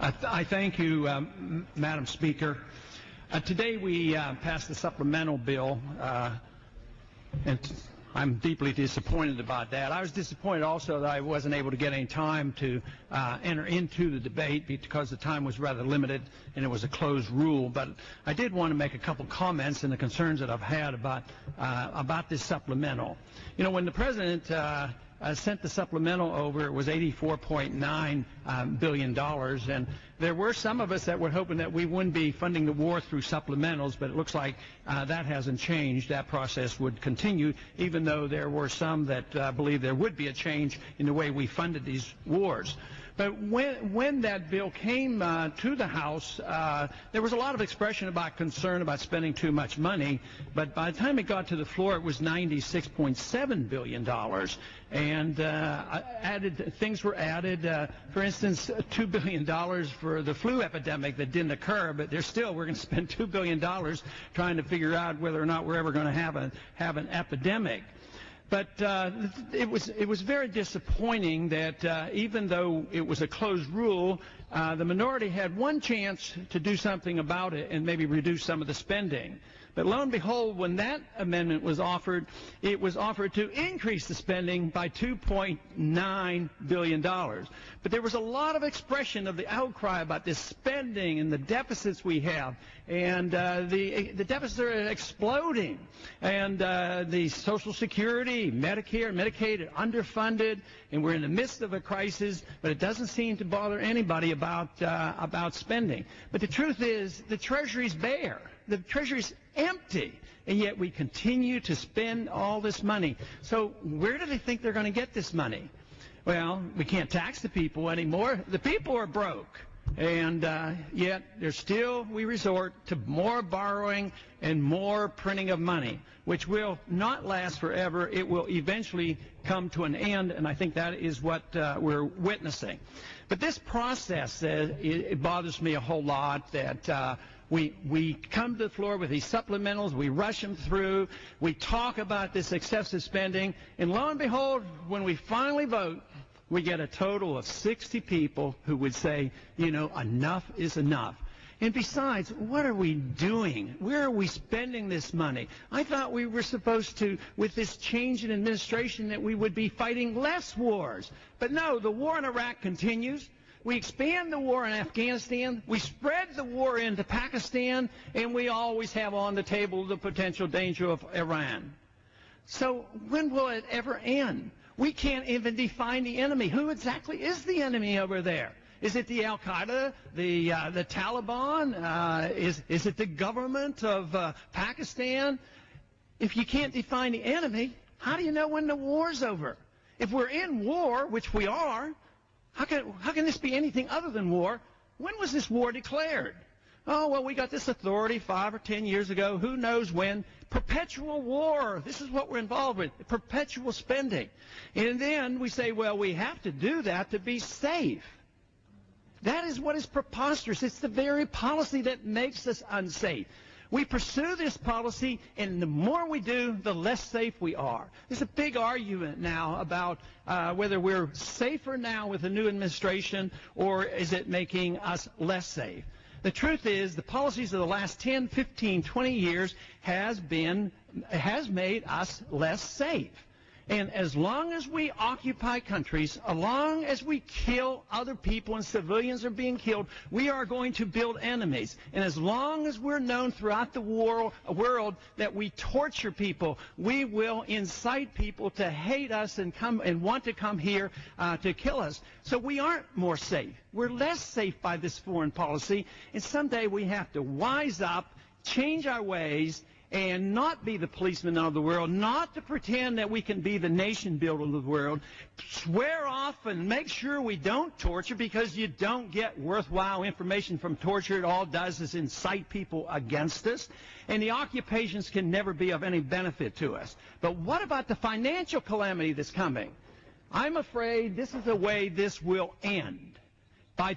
I thank you, Madam Speaker. Today we passed the supplemental bill, and I'm deeply disappointed about that. I was disappointed also that I wasn't able to get any time to enter into the debate because the time was rather limited and it was a closed rule. But I did want to make a couple comments and the concerns that I've had about this supplemental. You know, when the President sent the supplemental over, it was $84.9 billion, and there were some of us that were hoping that we wouldn't be funding the war through supplementals, but it looks like that hasn't changed. That process would continue, even though there were some that believe there would be a change in the way we funded these wars. But when that bill came to the House, there was a lot of expression about concern about spending too much money. But by the time it got to the floor, it was $96.7 billion. And things were added. For instance, $2 billion for the flu epidemic that didn't occur. But we're going to spend $2 billion trying to figure out whether or not we're ever going to have an epidemic. But it was very disappointing that even though it was a closed rule, the minority had one chance to do something about it and maybe reduce some of the spending. But lo and behold, when that amendment was offered, it was offered to increase the spending by $2.9 billion. But there was a lot of expression of the outcry about this spending and the deficits we have. And the deficits are exploding. And the Social Security, Medicare, and Medicaid are underfunded. And we're in the midst of a crisis. But it doesn't seem to bother anybody about spending. But the truth is, the Treasury's bare. The Treasury's empty, and yet we continue to spend all this money. So where do they think they're going to get this money? Well, we can't tax the people anymore. The people are broke, and yet we resort to more borrowing and more printing of money, which will not last forever. It will eventually come to an end, and I think that is what we're witnessing. But this process, it bothers me a whole lot that we come to the floor with these supplementals, we rush them through, we talk about this excessive spending, and lo and behold, when we finally vote, we get a total of 60 people who would say, you know, enough is enough. And besides, what are we doing? Where are we spending this money? I thought we were supposed to, with this change in administration, that we would be fighting less wars. But no, the war in Iraq continues. We expand the war in Afghanistan, we spread the war into Pakistan, and we always have on the table the potential danger of Iran. So when will it ever end? We can't even define the enemy. Who exactly is the enemy over there? Is it the Al-Qaeda, the Taliban? Is it the government of Pakistan? If you can't define the enemy, how do you know when the war's over? If we're in war, which we are, how can this be anything other than war? When was this war declared? Oh, well, we got this authority 5 or 10 years ago. Who knows when? Perpetual war. This is what we're involved with, perpetual spending. And then we say, well, we have to do that to be safe. That is what is preposterous. It's the very policy that makes us unsafe. We pursue this policy, and the more we do, the less safe we are. There's a big argument now about whether we're safer now with the new administration, or is it making us less safe. The truth is, the policies of the last 10, 15, 20 years has made us less safe. And as long as we occupy countries, as long as we kill other people and civilians are being killed, we are going to build enemies. And as long as we're known throughout the world that we torture people, we will incite people to hate us and want to come here to kill us. So we aren't more safe. We're less safe by this foreign policy. And someday we have to wise up, change our ways, and not be the policeman of the world, not to pretend that we can be the nation builder of the world. Swear off and make sure we don't torture, because you don't get worthwhile information from torture. It all does is incite people against us. And the occupations can never be of any benefit to us. But what about the financial calamity that's coming? I'm afraid this is the way this will end.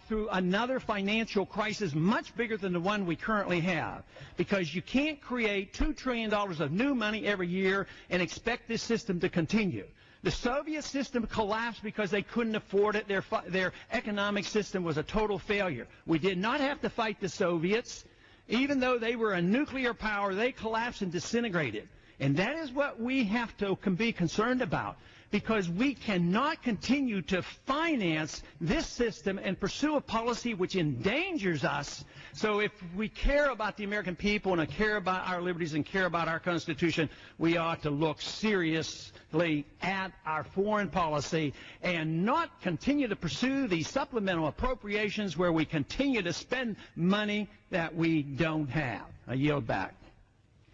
Through another financial crisis much bigger than the one we currently have. Because you can't create $2 trillion of new money every year and expect this system to continue. The Soviet system collapsed because they couldn't afford it. Their economic system was a total failure. We did not have to fight the Soviets. Even though they were a nuclear power, they collapsed and disintegrated. And that is what we have to be concerned about, because we cannot continue to finance this system and pursue a policy which endangers us. So if we care about the American people and care about our liberties and care about our Constitution, we ought to look seriously at our foreign policy and not continue to pursue these supplemental appropriations where we continue to spend money that we don't have. I yield back.